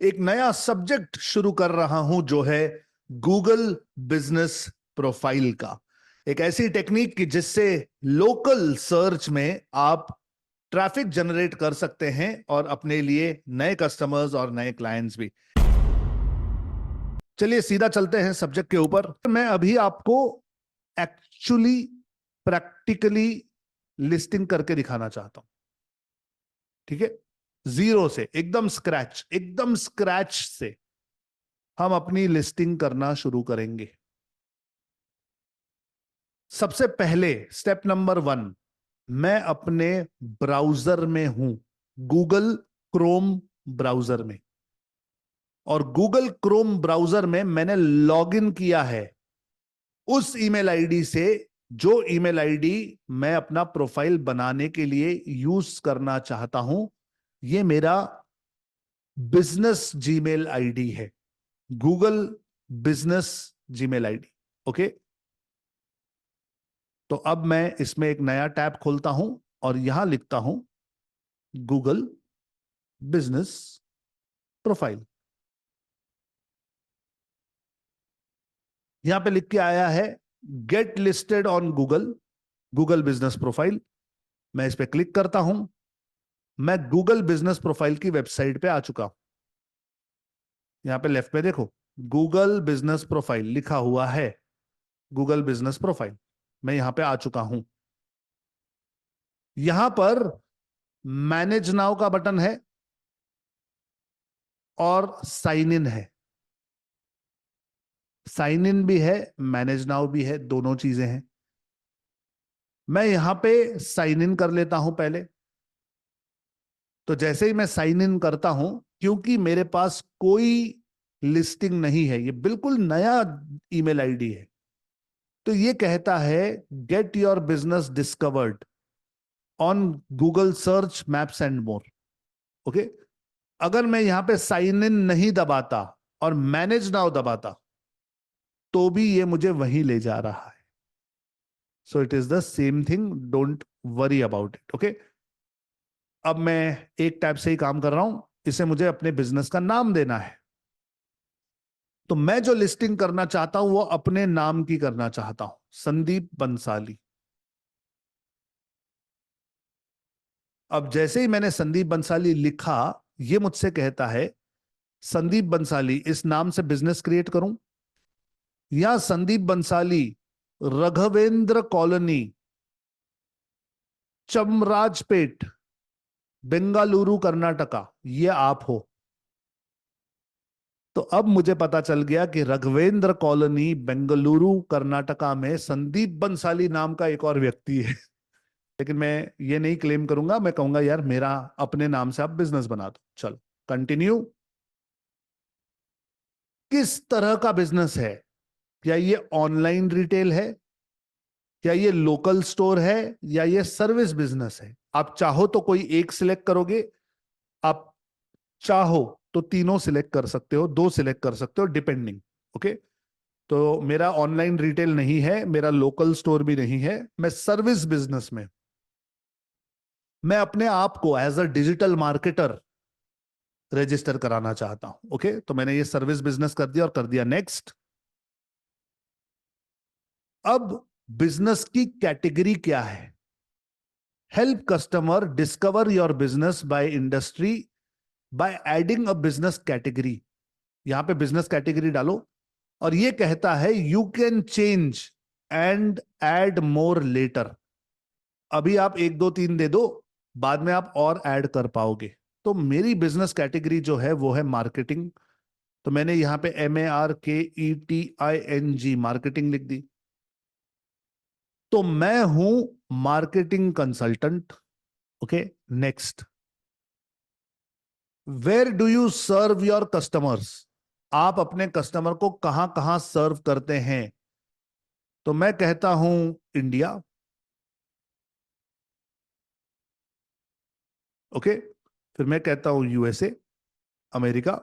एक नया सब्जेक्ट शुरू कर रहा हूं जो है गूगल बिजनेस प्रोफाइल का। एक ऐसी टेक्निक की जिससे लोकल सर्च में आप ट्रैफिक जनरेट कर सकते हैं और अपने लिए नए कस्टमर्स और नए क्लाइंट्स भी। चलिए सीधा चलते हैं सब्जेक्ट के ऊपर। मैं अभी आपको एक्चुअली प्रैक्टिकली लिस्टिंग करके दिखाना चाहता हूं। ठीक है, जीरो से, एकदम स्क्रैच से हम अपनी लिस्टिंग करना शुरू करेंगे। सबसे पहले स्टेप नंबर 1, मैं अपने ब्राउजर में हूं, गूगल क्रोम ब्राउजर में। और गूगल क्रोम ब्राउजर में मैंने लॉगिन किया है उस ईमेल आईडी से जो ईमेल आईडी मैं अपना प्रोफाइल बनाने के लिए यूज करना चाहता हूं। यह मेरा बिजनेस जीमेल आईडी है, Google business Gmail ID. Okay, तो अब मैं इसमें एक नया टैब खोलता हूं और यहां लिखता हूं गूगल बिजनेस प्रोफाइल। यहां पे लिख के आया है get listed on Google, Google business profile. मैं इस पे क्लिक करता हूं। मैं गूगल बिजनेस प्रोफाइल की वेबसाइट पे आ चुका हूं। यहां पे लेफ्ट पे देखो, गूगल बिजनेस प्रोफाइल लिखा हुआ है, गूगल बिजनेस प्रोफाइल। मैं यहां पे आ चुका हूं। यहां पर मैनेज नाउ का बटन है और साइन इन है। साइन इन भी है, मैनेज नाउ भी है, दोनों चीजें हैं। मैं यहां पे साइन इन कर लेता हूं पहले। तो जैसे ही मैं साइन इन करता हूं, क्योंकि मेरे पास कोई लिस्टिंग नहीं है, ये बिल्कुल नया ईमेल आईडी है, तो ये कहता है get your business discovered on Google search maps and more. Okay, अगर मैं यहां पे साइन इन नहीं दबाता और मैनेज नाउ दबाता तो भी ये मुझे वहीं ले जा रहा है। So it is the same thing, don't worry about it. Okay, अब मैं एक टैब से ही काम कर रहा हूं, इसे मुझे अपने बिजनेस का नाम देना है। तो मैं जो लिस्टिंग करना चाहता हूं वो अपने नाम की करना चाहता हूं, संदीप बंसाली। अब जैसे ही मैंने संदीप बंसाली लिखा, ये मुझसे कहता है संदीप बंसाली इस नाम से बिजनेस क्रिएट करूं या संदीप बंसाली रघवेंद्र कॉलोनी चमराजपेट बेंगालुरु कर्नाटका, ये आप हो। तो अब मुझे पता चल गया कि रघवेंद्र कॉलोनी बेंगलुरु कर्नाटका में संदीप बंसाली नाम का एक और व्यक्ति है। लेकिन मैं ये नहीं क्लेम करूंगा, मैं कहूंगा यार मेरा अपने नाम से आप बिजनेस बना दो। चलो कंटिन्यू। किस तरह का बिजनेस है? क्या ये ऑनलाइन रिटेल है, क्या ये लोकल स्टोर है, या ये सर्विस बिजनेस है? आप चाहो तो कोई एक सिलेक्ट करोगे, आप चाहो तो तीनों सिलेक्ट कर सकते हो, दो सिलेक्ट कर सकते हो, डिपेंडिंग। ओके, तो मेरा ऑनलाइन रिटेल नहीं है, मेरा लोकल स्टोर भी नहीं है, मैं सर्विस बिजनेस में, मैं अपने आप को as a digital marketer register कराना चाहता हूं। ओके, तो मैंने ये सर्विस बिजनेस कर दिया और कर दिया नेक्स्ट। अब बिजनेस की कैटेगरी क्या है? Help customer discover your business by industry by adding a business category. यहां पे बिजनेस कैटेगरी डालो और ये कहता है you can change and add more later. अभी आप 1 2 3 दे दो, बाद में आप और ऐड कर पाओगे। तो मेरी बिजनेस कैटेगरी जो है वो है मार्केटिंग। तो मैंने यहां पे MARKETING मार्केटिंग लिख दी। तो मैं हूं marketing consultant. Okay, next. Where do you serve your customers? आप अपने कस्टमर को कहां कहां सर्व करते हैं? तो मैं कहता हूं इंडिया। ओके, फिर मैं कहता हूं यूएसए, अमेरिका।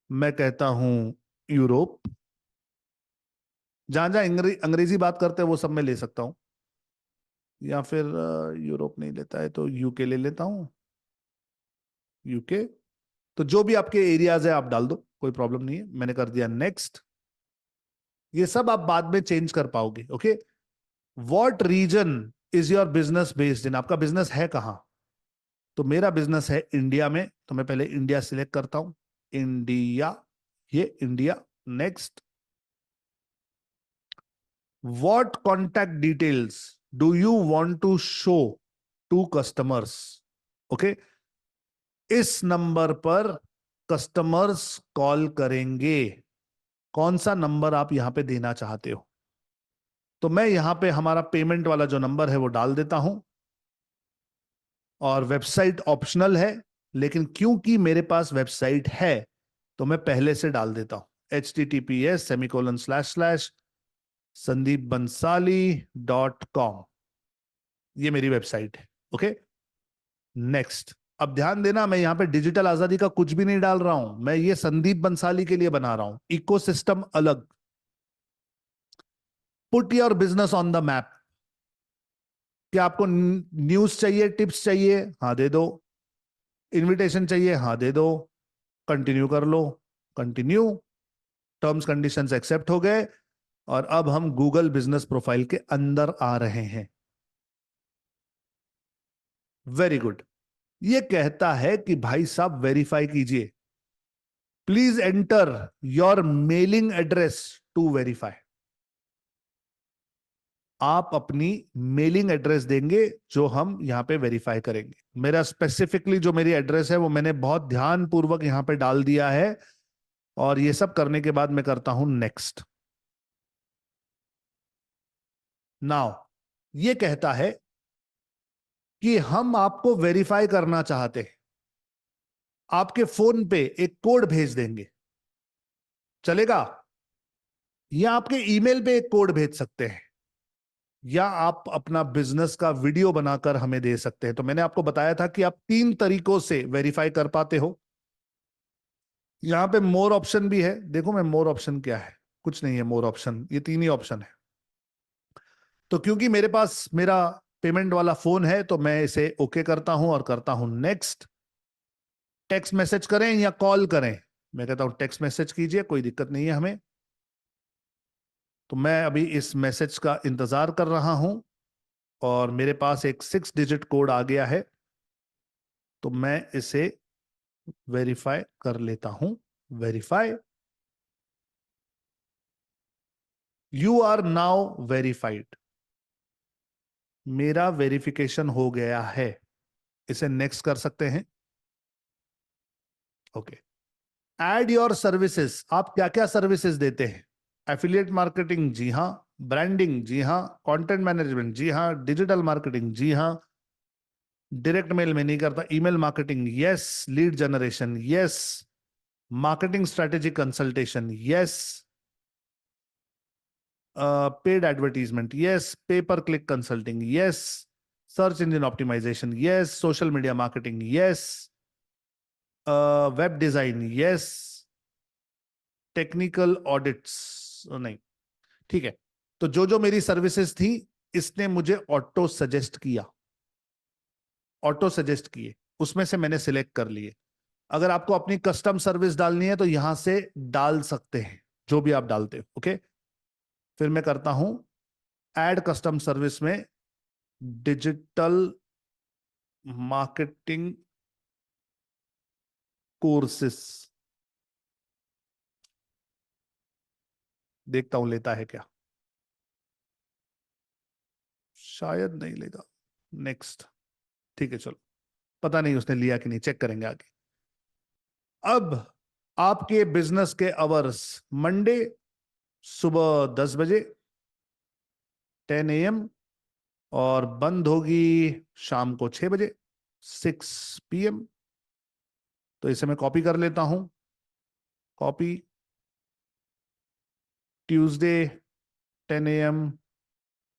मैं कहता हूं यूरोप। जहां जहां अंग्रेजी बात करते हैं वो सब मैं ले सकता हूं। या फिर यूरोप नहीं लेता है तो यूके ले लेता हूं, यूके। तो जो भी आपके एरियाज है आप डाल दो, कोई प्रॉब्लम नहीं है। मैंने कर दिया नेक्स्ट। ये सब आप बाद में चेंज कर पाओगे। Okay, what region is your business based in, आपका बिजनेस है कहां? तो मेरा बिजनेस है इंडिया में, तो मैं पहले इंडिया सिलेक्ट करता हूं, इंडिया, ये India. Next, what contact details do you want to show to customers? Okay, इस नंबर पर कस्टमर्स कॉल करेंगे, कौन सा नंबर आप यहां पे देना चाहते हो? तो मैं यहां पे हमारा पेमेंट वाला जो नंबर है वो डाल देता हूं, और वेबसाइट ऑप्शनल है, लेकिन क्योंकि मेरे पास वेबसाइट है तो मैं पहले से डाल देता हूं, https://sandeepbansali.com, ये मेरी वेबसाइट है। Okay, next. अब ध्यान देना, मैं यहां पे डिजिटल आजादी का कुछ भी नहीं डाल रहा हूं, मैं ये संदीप बंसाली के लिए बना रहा हूं, इकोसिस्टम अलग। Put your business on the map. क्या आपको न्यूज चाहिए, टिप्स चाहिए? हाँ दे दो। इनविटेशन चाहिए? हाँ दे दो। कंटिन्यू कर लो, कंटिन्यू। टर्म्स कंडीशंस एक्सेप्ट हो गए, और अब हम गूगल बिजनेस प्रोफाइल के अंदर आ रहे हैं। Very good. ये कहता है कि भाई साहब वेरीफाई कीजिए, please enter your mailing address to verify. आप अपनी मेलिंग एड्रेस देंगे जो हम यहां पे वेरीफाई करेंगे। मेरा स्पेसिफिकली जो मेरी एड्रेस है वो मैंने बहुत ध्यान पूर्वक यहां पे डाल दिया है, और ये सब करने के बाद मैं करता हूं नेक्स्ट। नाउ ये कहता है कि हम आपको वेरीफाई करना चाहते हैं, आपके फोन पे एक कोड भेज देंगे, चलेगा? या आपके ईमेल पे एक कोड भेज सकते हैं, या आप अपना बिजनेस का वीडियो बनाकर हमें दे सकते हैं। तो मैंने आपको बताया था कि आप 3 तरीकों से वेरीफाई कर पाते हो। यहां पे मोर ऑप्शन भी है, देखो मैं मोर ऑप्शन क्या है, कुछ नहीं है मोर ऑप्शन, ये 3 ही ऑप्शन है। तो क्योंकि मेरे पास मेरा पेमेंट वाला फोन है तो मैं इसे ओके करता हूं और करता हूं नेक्स्ट। टेक्स्ट मैसेज करें या कॉल करें? मैं कहता हूं टेक्स्ट मैसेज कीजिए, कोई दिक्कत नहीं है हमें। तो मैं अभी इस मैसेज का इंतजार कर रहा हूं, और मेरे पास एक 6 डिजिट कोड आ गया है, तो मैं इसे वेरीफाई कर लेता हूं। Verify, you are now verified. मेरा वेरिफिकेशन हो गया है, इसे नेक्स्ट कर सकते हैं। ओके, एड योर सर्विसेज, आप क्या क्या सर्विसेज देते हैं? एफिलिएट मार्केटिंग, जी हाँ। ब्रांडिंग, जी हाँ। कंटेंट मैनेजमेंट, जी हाँ। डिजिटल मार्केटिंग, जी हाँ। डायरेक्ट मेल में नहीं करता, email marketing, yes. Lead generation, yes. Marketing strategy consultation, yes. Paid advertisement, yes. Pay per click consulting, yes. Search engine optimisation, yes. Social media marketing, yes. Web design, yes. Technical audits नहीं, ठीक है। तो जो जो मेरी services थी इसने मुझे ऑटो सजेस्ट किया, ऑटो सजेस्ट किए, उसमें से मैंने सिलेक्ट कर लिए। अगर आपको अपनी कस्टम सर्विस डालनी है तो यहां से डाल सकते हैं, जो भी आप डालते हो। ओके, फिर मैं करता हूं ऐड कस्टम सर्विस में डिजिटल मार्केटिंग कोर्सेस, देखता हूं लेता है क्या, शायद नहीं लेगा। नेक्स्ट, ठीक है चलो, पता नहीं उसने लिया कि नहीं, चेक करेंगे आगे। अब आपके बिजनेस के आवर्स, मंडे सुबह 10 बजे 10 AM, और बंद होगी शाम को 6 बजे 6 PM। तो इसे मैं कॉपी कर लेता हूं, copy. Tuesday 10 AM,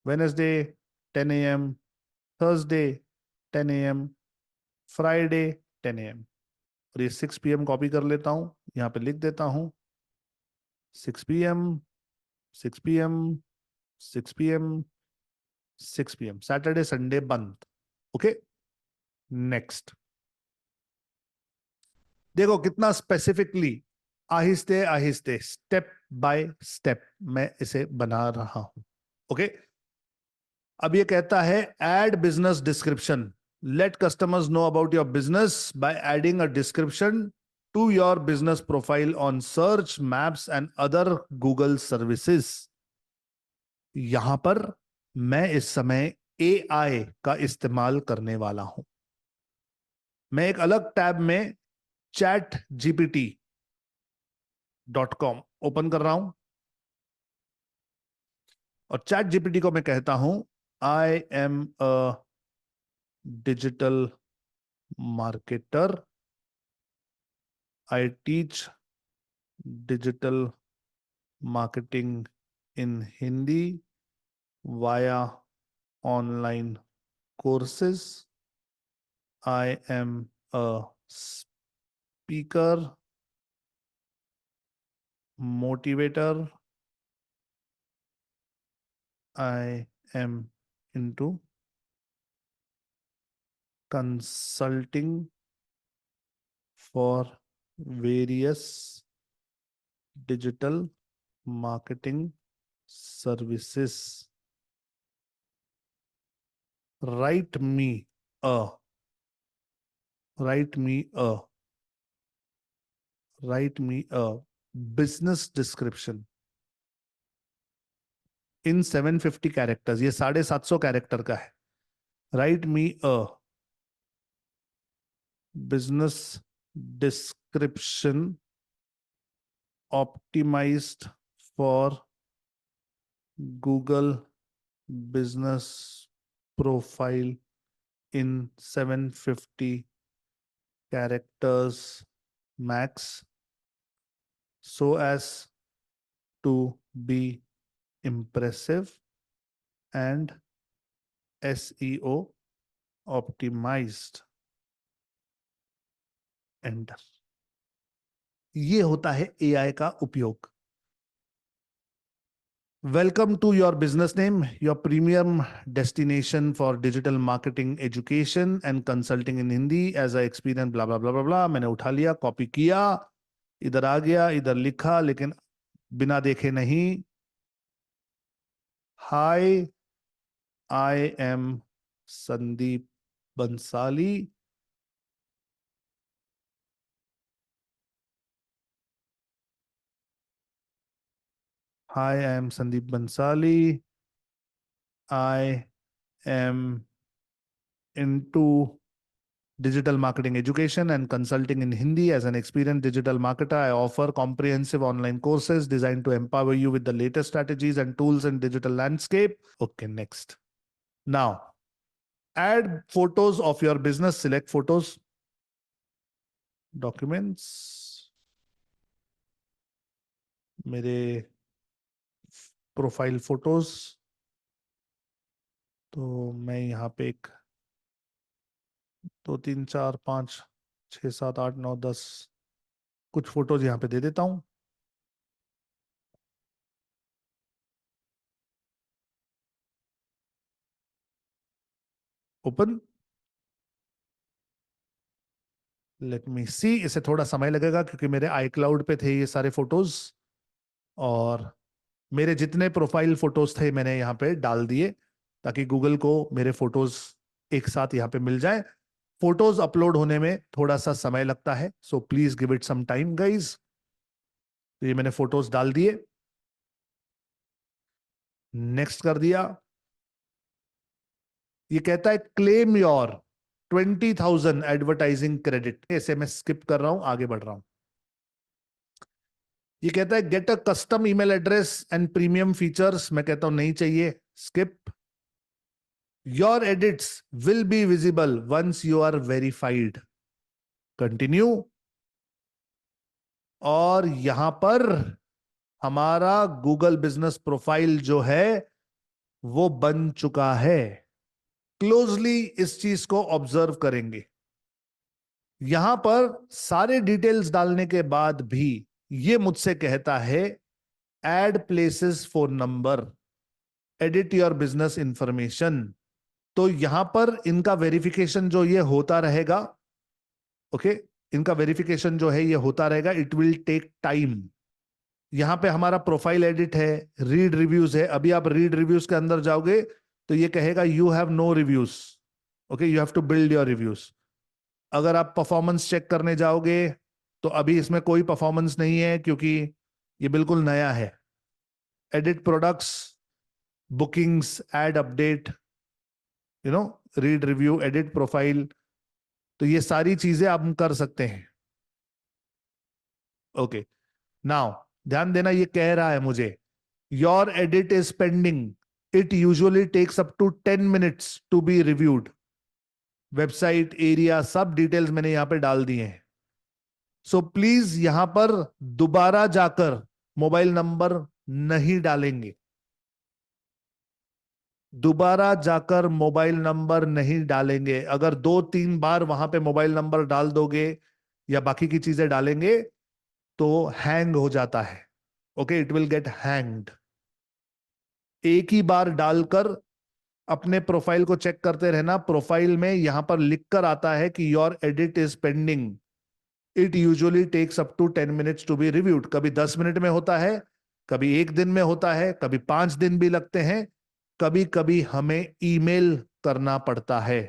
Wednesday 10 AM, Thursday 10 AM, Friday 10 AM। और ये 6 PM कॉपी कर लेता हूं, यहां पे लिख देता हूं 6 PM, 6 PM, 6 PM, 6 PM, Saturday Sunday बंद। Okay, next. देखो कितना स्पेसिफिकली, आहिस्ते आहिस्ते, स्टेप बाय स्टेप मैं इसे बना रहा हूं। ओके, अब ये कहता है add business description, let customers know about your business by adding a description to your business profile on search, maps and other Google services. यहां पर मैं इस समय एआई का इस्तेमाल करने वाला हूं। मैं एक अलग टैब में chatgpt.com ओपन कर रहा हूं और चैट जीपीटी को मैं कहता हूं I am a digital marketer, I teach digital marketing in Hindi via online courses, I am a speaker, motivator, I am into consulting for various digital marketing services. Write me a, write me a, write me a business description in 750 characters. ये 750 character का है. Write me a business description optimized for Google business profile in 750 characters max, so as to be impressive and SEO optimized. Enter. ये होता है AI का उपयोग. Welcome to your business name, your premium destination for digital marketing education and consulting in Hindi as I experience blah blah blah blah blah. मैंने उठा लिया, copy किया, इधर आ गया, इधर लिखा, लेकिन बिना देखे नहीं. Hi, I am Sandeep Bansali. Hi, I am Sandeep Bansali. I am into digital marketing education and consulting in Hindi. As an experienced digital marketer, I offer comprehensive online courses designed to empower you with the latest strategies and tools in digital landscape. Okay, next. Now, add photos of your business. Select photos, documents, मेरे profile photos. तो मैं यहाँ पे एक 2 3 4 5 6 7 8 9 10 कुछ photos यहाँ पे दे देता हूँ. ओपन. लेट मी सी. इसे थोड़ा समय लगेगा क्योंकि मेरे iCloud पे थे ये सारे फोटोज और मेरे जितने प्रोफाइल फोटोज थे मैंने यहाँ पे डाल दिए ताकि गूगल को मेरे फोटोज एक साथ यहाँ पे मिल जाए. फोटोज अपलोड होने में थोड़ा सा समय लगता है, so please give it some time guys. तो ये मैंने फोटोज डाल दिए, नेक्स्ट कर दिया. ये कहता है क्लेम योर 20,000 एडवर्टाइजिंग क्रेडिट. ऐसे मैं स्किप कर रहा हूं, आगे बढ़ रहा हूं. ये कहता है get a custom email address and premium features. मैं कहता हूं नहीं चाहिए, skip. Your edits will be visible once you are verified, continue. और यहां पर हमारा गूगल बिजनेस प्रोफाइल जो है वो बन चुका है. क्लोजली इस चीज को ऑब्जर्व करेंगे. यहां पर सारे डिटेल्स डालने के बाद भी ये मुझसे कहता है add places phone number, edit your business information. तो यहां पर इनका वेरिफिकेशन जो ये होता रहेगा. ओके, इनका वेरिफिकेशन जो है ये होता रहेगा, इट विल टेक टाइम। यहां पे हमारा प्रोफाइल एडिट है, रीड रिव्यूज है। अभी आप रीड रिव्यूज के अंदर जाओगे तो ये कहेगा you have no reviews, okay, you have to build your reviews. अगर आप परफॉर्मेंस चेक करने जाओगे तो अभी इसमें कोई परफॉर्मेंस नहीं है क्योंकि ये बिल्कुल नया है। Edit products, bookings, add update, read review, edit profile, तो ये सारी चीजें आप कर सकते हैं। ओके, नाउ ध्यान देना, ये कह रहा है मुझे your edit is pending, it usually takes up to 10 minutes to be reviewed. Website, area, सब डिटेल्स मैंने यहां पे डाल दिए हैं। सो प्लीज यहां पर दोबारा जाकर मोबाइल नंबर नहीं डालेंगे, दोबारा जाकर मोबाइल नंबर नहीं डालेंगे। अगर 2-3 बार वहां पे मोबाइल नंबर डाल दोगे या बाकी की चीजें डालेंगे तो हैंग हो जाता है, okay, it will get hanged. एक ही बार डालकर अपने प्रोफाइल को चेक करते रहना। प्रोफाइल में यहां पर लिखकर आता है कि your edit is pending, it usually takes up to 10 minutes to be reviewed. कभी 10 मिनट में होता है, कभी 1 दिन में होता है, कभी 5 दिन भी लगते हैं, कभी कभी हमें ईमेल करना पड़ता है।